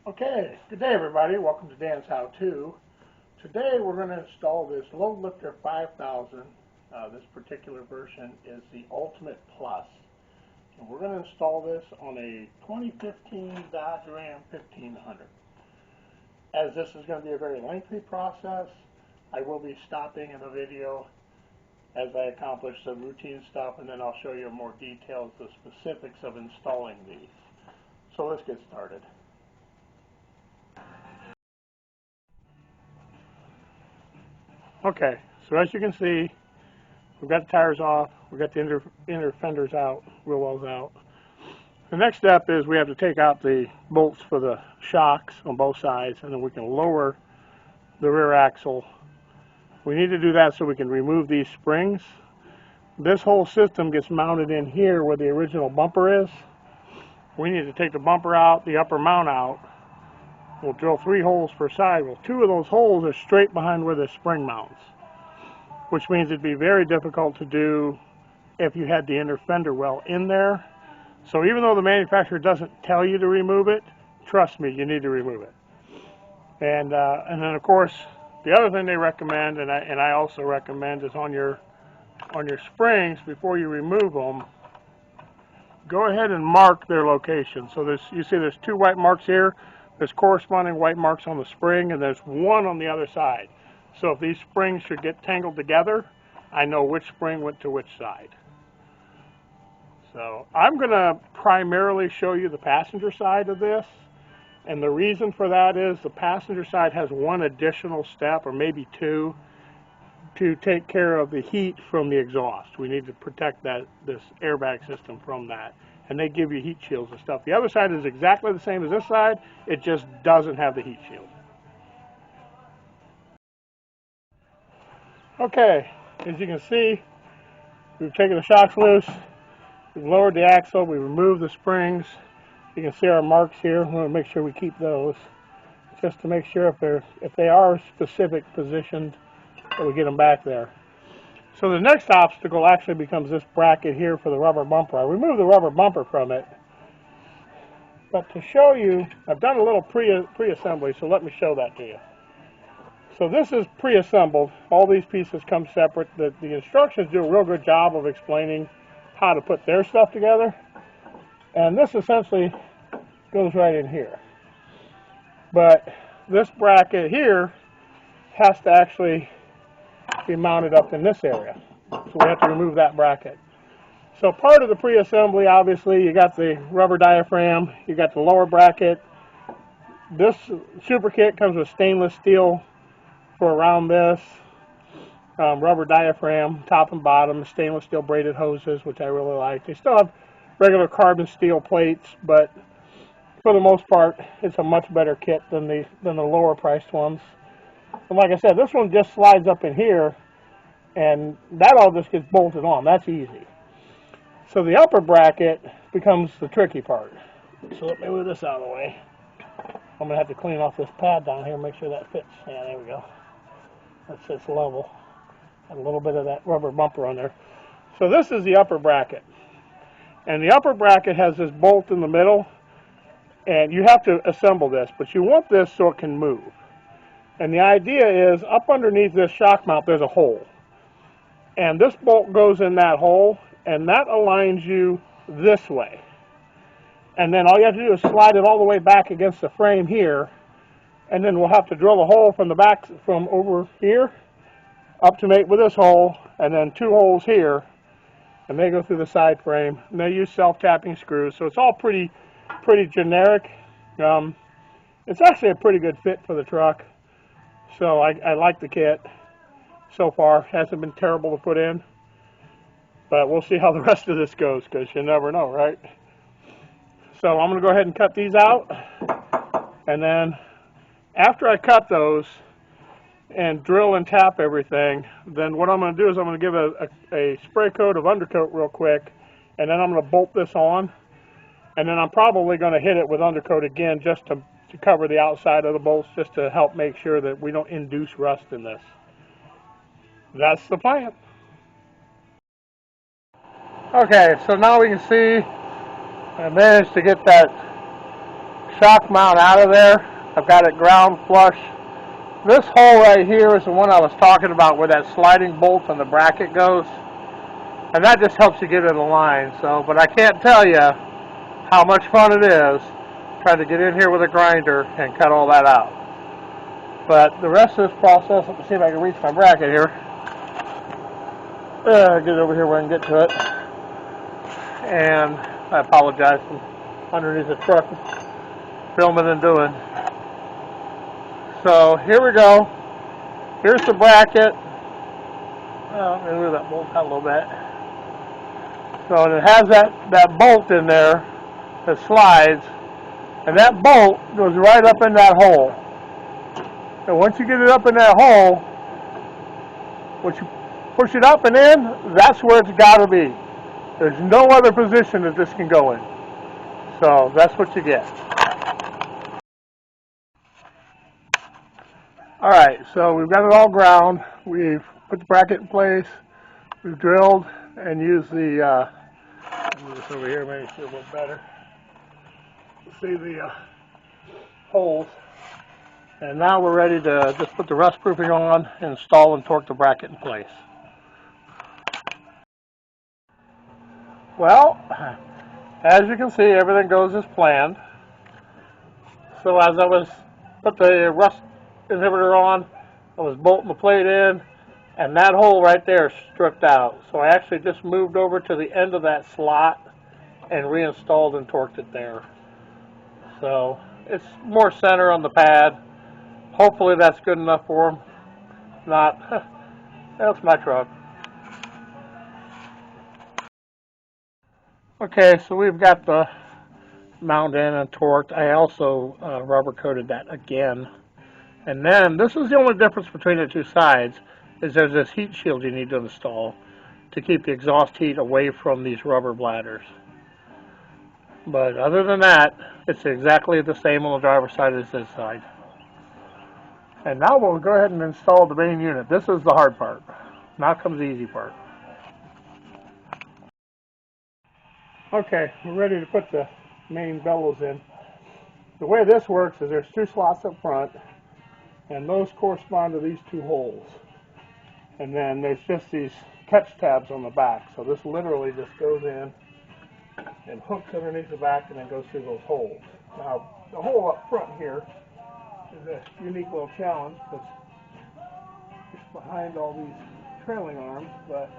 Okay, good day everybody. Welcome to Dan's How To. Today we're going to install this Load Lifter 5000. This particular version is the Ultimate Plus. And we're going to install this on a 2015 Dodge Ram 1500. As this is going to be a very lengthy process, I will be stopping in the video as I accomplish some routine stuff, and then I'll show you more details, the specifics of installing these. So let's get started. Okay, so as you can see, we've got the tires off, we've got the inner fenders out, wheel wells out. The next step is we have to take out the bolts for the shocks on both sides, and then we can lower the rear axle. We need to do that so we can remove these springs. This whole system gets mounted in here where the original bumper is. We need to take the bumper out, the upper mount out. We'll drill 3 holes per side. Well, 2 of those holes are straight behind where the spring mounts, which means it'd be very difficult to do if you had the inner fender well in there. So even though the manufacturer doesn't tell you to remove it, trust me, you need to remove it. And then of course, the other thing they recommend, and I also recommend, is on your springs, before you remove them, go ahead and mark their location. So you see there's 2 white marks here. There's corresponding white marks on the spring, and there's 1 on the other side. So if these springs should get tangled together, I know which spring went to which side. So I'm going to primarily show you the passenger side of this. And the reason for that is the passenger side has 1 additional step, or maybe 2, to take care of the heat from the exhaust. We need to protect this airbag system from that. And they give you heat shields and stuff. The other side is exactly the same as this side. It just doesn't have the heat shield. Okay, as you can see, we've taken the shocks loose. We've lowered the axle. We removed the springs. You can see our marks here. We want to make sure we keep those, just to make sure if they are specific positioned, that we get them back there. So the next obstacle actually becomes this bracket here for the rubber bumper. I removed the rubber bumper from it, but to show you, I've done a little pre-assembly, so let me show that to you. So this is pre-assembled. All these pieces come separate. The instructions do a real good job of explaining how to put their stuff together, and this essentially goes right in here. But this bracket here has to actually be mounted up in this area, so we have to remove that bracket. So part of the pre-assembly, obviously, you got the rubber diaphragm, you got the lower bracket. This super kit comes with stainless steel for around this, rubber diaphragm, top and bottom, stainless steel braided hoses, which I really like. They still have regular carbon steel plates, but for the most part, it's a much better kit than the lower priced ones. And like I said, this one just slides up in here, and that all just gets bolted on. That's easy. So the upper bracket becomes the tricky part. So let me move this out of the way. I'm going to have to clean off this pad down here and make sure that fits. Yeah, there we go. That sits level. Got a little bit of that rubber bumper on there. So this is the upper bracket. And the upper bracket has this bolt in the middle, and you have to assemble this, but you want this so it can move. And the idea is, up underneath this shock mount, there's a hole. And this bolt goes in that hole, and that aligns you this way. And then all you have to do is slide it all the way back against the frame here, and then we'll have to drill a hole from the back, from over here, up to mate with this hole, and then 2 holes here, and they go through the side frame. And they use self-tapping screws, so it's all pretty generic. It's actually a pretty good fit for the truck. So I like the kit so far. Hasn't been terrible to put in, but we'll see how the rest of this goes, because you never know, right? So I'm going to go ahead and cut these out, and then after I cut those and drill and tap everything, then what I'm going to do is I'm going to give a spray coat of undercoat real quick, and then I'm going to bolt this on, and then I'm probably going to hit it with undercoat again just to cover the outside of the bolts, just to help make sure that we don't induce rust in this. That's the plan. Okay, so now we can see I managed to get that shock mount out of there. I've got it ground flush. This hole right here is the one I was talking about where that sliding bolt on the bracket goes. And that just helps you get it aligned. So, but I can't tell you how much fun it is trying to get in here with a grinder and cut all that out. But the rest of this process, let me see if I can reach my bracket here. Get it over here where I can get to it. And I apologize from underneath the truck, filming and doing. So here we go. Here's the bracket. Well, I'm going to move that bolt out a little bit. So it has that bolt in there that slides, and that bolt goes right up in that hole. And once you get it up in that hole, once you push it up and in, that's where it's got to be. There's no other position that this can go in. So that's what you get. Alright, so we've got it all ground. We've put the bracket in place. We've drilled and used the, move this over here, maybe see a little better. See the holes. And now we're ready to just put the rust proofing on, install and torque the bracket in place. Well, as you can see, everything goes as planned. So as I was put the rust inhibitor on, I was bolting the plate in, and that hole right there stripped out. So I actually just moved over to the end of that slot and reinstalled and torqued it there. So it's more center on the pad. Hopefully that's good enough for them. Not, that's my truck. Okay, so we've got the mount in and torqued. I also rubber coated that again. And then this is the only difference between the two sides, is there's this heat shield you need to install to keep the exhaust heat away from these rubber bladders. But other than that, it's exactly the same on the driver's side as this side. And now we'll go ahead and install the main unit. This is the hard part. Now comes the easy part. Okay, we're ready to put the main bellows in. The way this works is there's two slots up front, and those correspond to these two holes. And then there's just these catch tabs on the back. So this literally just goes in and hooks underneath the back and then goes through those holes. Now, the hole up front here is a unique little challenge because it's behind all these trailing arms, but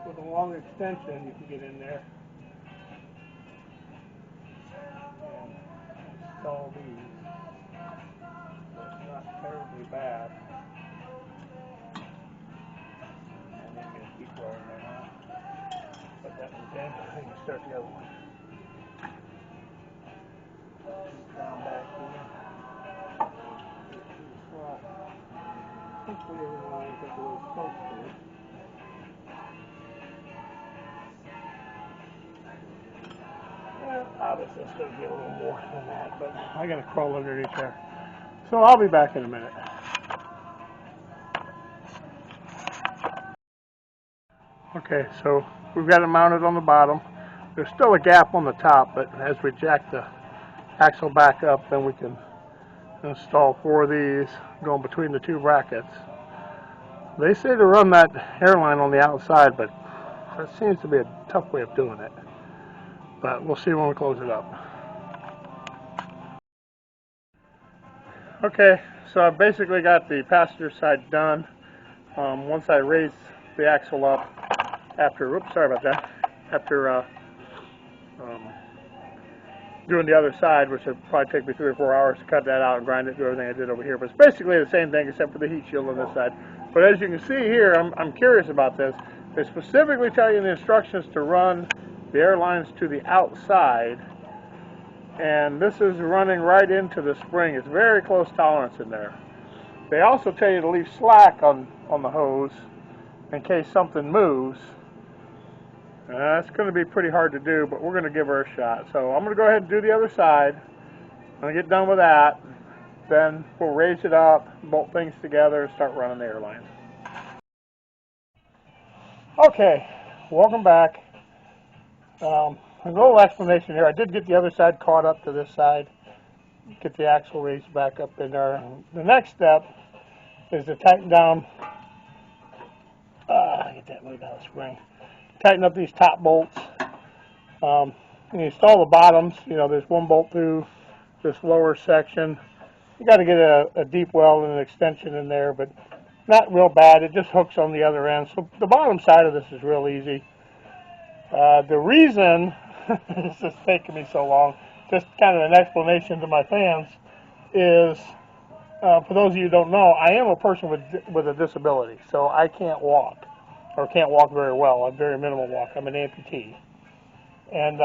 with a long extension you can get in there and install these. So it's not terribly bad. And then you keep going there now. Put that one in, and you start the other one. Down back in. Hopefully everything lines up the way it's supposed to. Well, obviously it's going to be a little more than that, but I got to crawl underneath there. So I'll be back in a minute. Okay, so we've got it mounted on the bottom. There's still a gap on the top, but as we jack the axle back up, then we can install 4 of these going between the 2 brackets. They say to run that hairline on the outside, but that seems to be a tough way of doing it. But we'll see when we close it up. Okay, so I've basically got the passenger side done. Once I raise the axle up after, oops, sorry about that, after doing the other side, which would probably take me 3 or 4 hours to cut that out and grind it, do everything I did over here. But it's basically the same thing except for the heat shield on this side. But as you can see here, I'm curious about this. They specifically tell you in the instructions to run the air lines to the outside, and this is running right into the spring. It's very close tolerance in there. They also tell you to leave slack on the hose in case something moves. That's going to be pretty hard to do, but we're going to give her a shot. So I'm going to go ahead and do the other side. I'm going to get done with that. Then we'll raise it up, bolt things together, and start running the airlines. Okay, welcome back. a little explanation here. I did get the other side caught up to this side, get the axle raised back up in there. The next step is to tighten down, get that moved out of the spring. Tighten up these top bolts. And you install the bottoms. You know, there's one bolt through this lower section. You got to get a deep weld and an extension in there, but not real bad. It just hooks on the other end. So the bottom side of this is real easy. The reason this is taking me so long, just kind of an explanation to my fans, is for those of you who don't know, I am a person with a disability, so I can't walk, or can't walk very well. I'm very minimal walk. I'm an amputee. And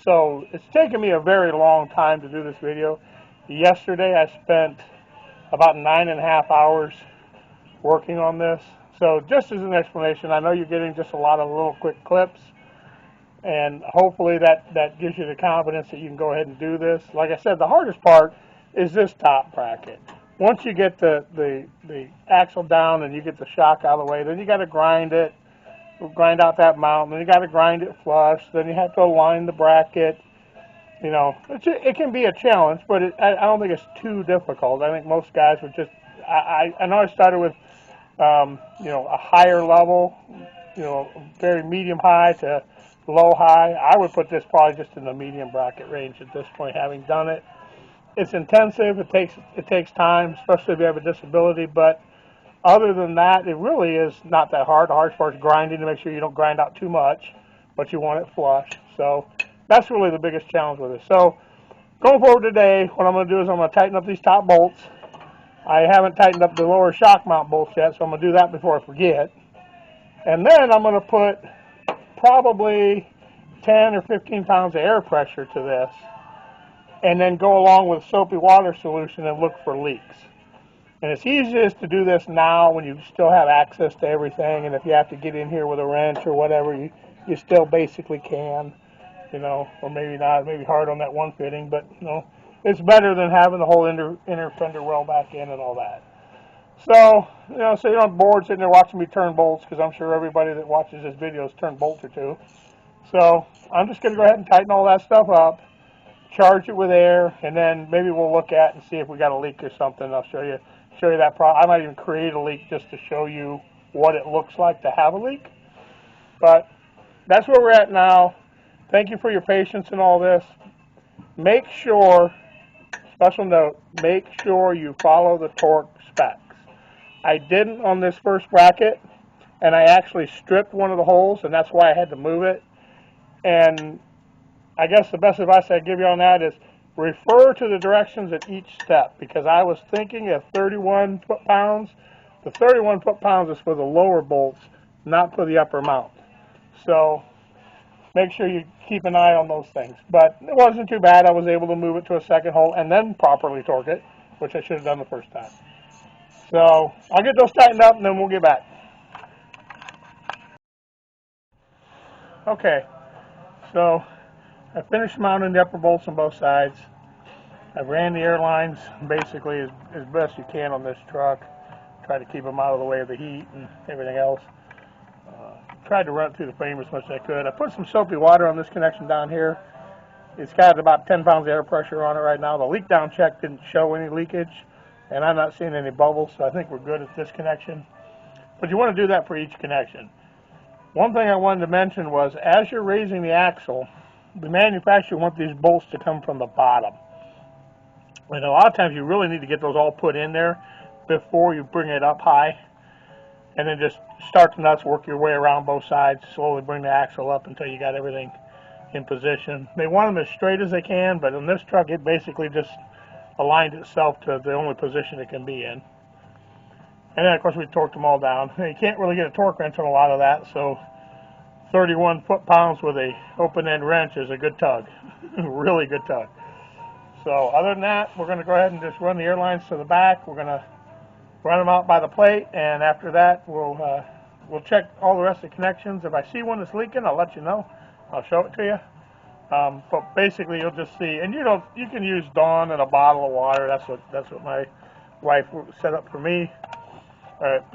so it's taken me a very long time to do this video. Yesterday I spent about 9.5 hours working on this. So just as an explanation, I know you're getting just a lot of little quick clips, and hopefully that gives you the confidence that you can go ahead and do this. Like I said, the hardest part is this top bracket. Once you get the axle down and you get the shock out of the way, then you got to grind it, grind out that mount, then you got to grind it flush, then you have to align the bracket. You know, it can be a challenge, but I don't think it's too difficult. I think most guys would just, I know I started with, you know, a higher level, you know, very medium high to low high. I would put this probably just in the medium bracket range at this point, having done it. It's intensive. It takes time, especially if you have a disability. But other than that, it really is not that hard. The hardest part is grinding to make sure you don't grind out too much, but you want it flush. So that's really the biggest challenge with it. So going forward today, what I'm going to do is I'm going to tighten up these top bolts. I haven't tightened up the lower shock mount bolts yet, so I'm going to do that before I forget. And then I'm going to put probably 10 or 15 pounds of air pressure to this, and then go along with soapy water solution and look for leaks. And it's easiest to do this now when you still have access to everything, and if you have to get in here with a wrench or whatever, you still basically can, you know, or maybe not, maybe hard on that one fitting, but you know, it's better than having the whole inner fender well back in and all that. So, you know, so you're not bored sitting there watching me turn bolts, because I'm sure everybody that watches this video has turned bolts or two. So I'm just going to go ahead and tighten all that stuff up, charge it with air, and then maybe we'll look at and see if we got a leak or something. I'll show you that problem. I might even create a leak just to show you what it looks like to have a leak. But that's where we're at now. Thank you for your patience in all this. Make sure, special note, make sure you follow the torque specs. I didn't on this first bracket, and I actually stripped one of the holes, and that's why I had to move it. And I guess the best advice I'd give you on that is refer to the directions at each step, because I was thinking of 31 foot-pounds. The 31 foot-pounds is for the lower bolts, not for the upper mount. So make sure you keep an eye on those things. But it wasn't too bad. I was able to move it to a second hole and then properly torque it, which I should have done the first time. So I'll get those tightened up and then we'll get back. Okay, so I finished mounting the upper bolts on both sides. I ran the air lines basically as best you can on this truck. Try to keep them out of the way of the heat and everything else. Tried to run it through the frame as much as I could. I put some soapy water on this connection down here. It's got about 10 pounds of air pressure on it right now. The leak down check didn't show any leakage, and I'm not seeing any bubbles, so I think we're good at this connection. But you want to do that for each connection. One thing I wanted to mention was, as you're raising the axle, the manufacturer wants these bolts to come from the bottom. And a lot of times you really need to get those all put in there before you bring it up high. And then just start the nuts, work your way around both sides, slowly bring the axle up until you got everything in position. They want them as straight as they can, but in this truck it basically just aligned itself to the only position it can be in. And then of course we torqued them all down. You can't really get a torque wrench on a lot of that, so 31 foot-pounds with a open-end wrench is a good tug. Really good tug. So other than that, we're going to go ahead and just run the air lines to the back. We're going to run them out by the plate, and after that we'll check all the rest of the connections. If I see one that's leaking, I'll let you know. I'll show it to you. But basically you'll just see, and you can use Dawn and a bottle of water. That's what my wife set up for me.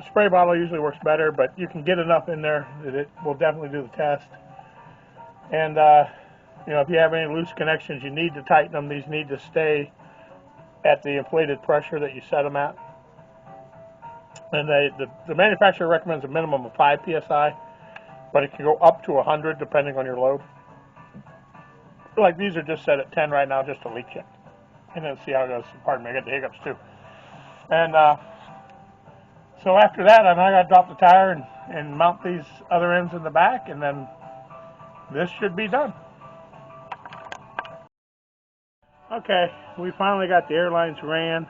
Spray bottle usually works better, but you can get enough in there that it will definitely do the test. And if you have any loose connections, you need to tighten them. These need to stay at the inflated pressure that you set them at. And the manufacturer recommends a minimum of 5 psi, but it can go up to 100 depending on your load. Like these are just set at 10 right now, just to leak check, and then see how it goes. Pardon me, I got the hiccups too. And so after that, I got to drop the tire and mount these other ends in the back, and then this should be done. Okay, we finally got the airlines ran.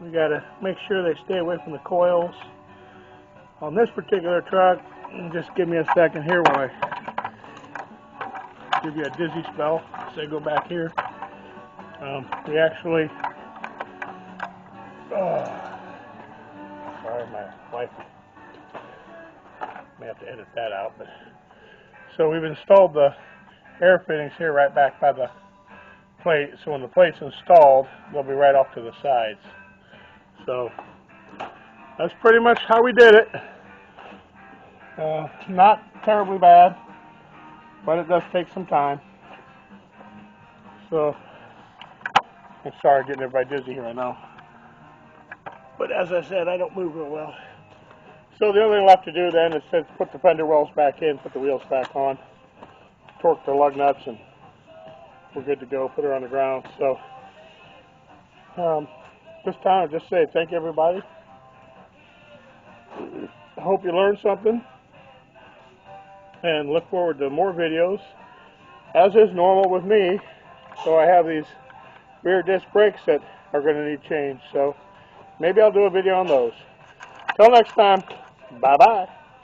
We got to make sure they stay away from the coils. On this particular truck, just give me a second here while I give you a dizzy spell. So go back here. We actually, sorry, my wife may have to edit that out. But so we've installed the air fittings here right back by the plate. So when the plate's installed, they'll be right off to the sides. So that's pretty much how we did it. Not terribly bad, but it does take some time. So I'm sorry getting everybody dizzy here, I know. But as I said, I don't move real well. So the only thing left to do then is to put the fender wells back in, put the wheels back on, torque the lug nuts, and we're good to go. Put her on the ground. So this time I'll just say thank you, everybody. I hope you learned something, and look forward to more videos, as is normal with me. So I have these rear disc brakes that are going to need change, so maybe I'll do a video on those. Till next time, bye-bye.